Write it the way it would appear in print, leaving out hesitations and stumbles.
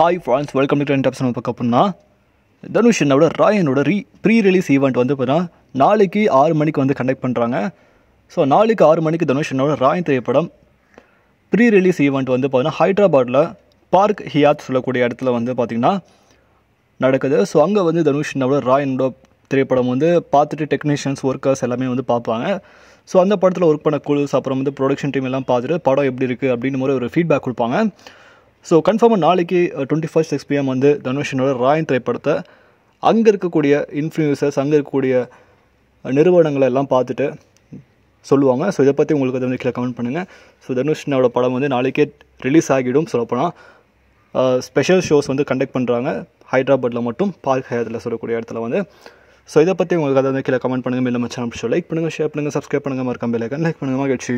Hi friends, welcome to trend tops. நம்ம பார்க்க அப்படின்னா தனுஷனோட ராயனோட ப்ரீ ரிலீஸ் ஈவெண்ட் வந்து பார்த்தீங்கன்னா நாளைக்கு 6 மணிக்கு வந்து கண்டக்ட் பண்ணுறாங்க. ஸோ நாளைக்கு 6 மணிக்கு தனுஷனோட ராயன் திரைப்படம் ப்ரீ ரிலீஸ் ஈவெண்ட் வந்து பார்த்தீங்கன்னா ஹைதராபாத்தில் பார்க் ஹியாத் சொல்லக்கூடிய இடத்துல வந்து பார்த்திங்கன்னா நடக்குது. ஸோ அங்கே வந்து தனுஷனோட ராயனோட திரைப்படம் வந்து பார்த்துட்டு டெக்னீஷியன்ஸ் ஒர்க்கர்ஸ் எல்லாமே வந்து பார்ப்பாங்க. ஸோ அந்த படத்தில் ஒர்க் பண்ண குழுஸ் அப்புறம் வந்து ப்ரொடக்ஷன் டீம் எல்லாம் பார்த்துட்டு படம் எப்படி இருக்குது அப்படின்னு ஒரு ஃபீட்பேக் கொடுப்பாங்க. ஸோ கன்ஃபார்மாக நாளைக்கு 21 6 PM வந்து தனுஷனோட ராயன் திரைப்படத்தை அங்கே இருக்கக்கூடிய இன்ஃப்ளூயன்சர்ஸ் அங்கே இருக்கக்கூடிய நிறுவனங்களை எல்லாம் பார்த்துட்டு சொல்லுவாங்க. ஸோ இதை பற்றி உங்களுக்கு வந்து கீழே கமெண்ட் பண்ணுங்கள். ஸோ தனுஷனோட படம் வந்து நாளைக்கே ரிலீஸ் ஆகிடும். சொல்லப்போனால் ஸ்பெஷல் ஷோஸ் வந்து கண்டக்ட் பண்ணுறாங்க ஹைதராபாத்தில் மட்டும், பார்க் ஹயாத்தில் சொல்லக்கூடிய இடத்துல வந்து. ஸோ இதை பற்றி உங்களுக்கு அதை வந்து கீழே கமெண்ட் பண்ணுங்கள். மேலும் சேனல் லைக் பண்ணுங்கள், ஷேர் பண்ணுங்கள், சப்ஸ்கிரைப் பண்ணுங்கள், மறக்காம பெல் ஐகான் லைக் பண்ணுங்கள். மகிழ்ச்சி.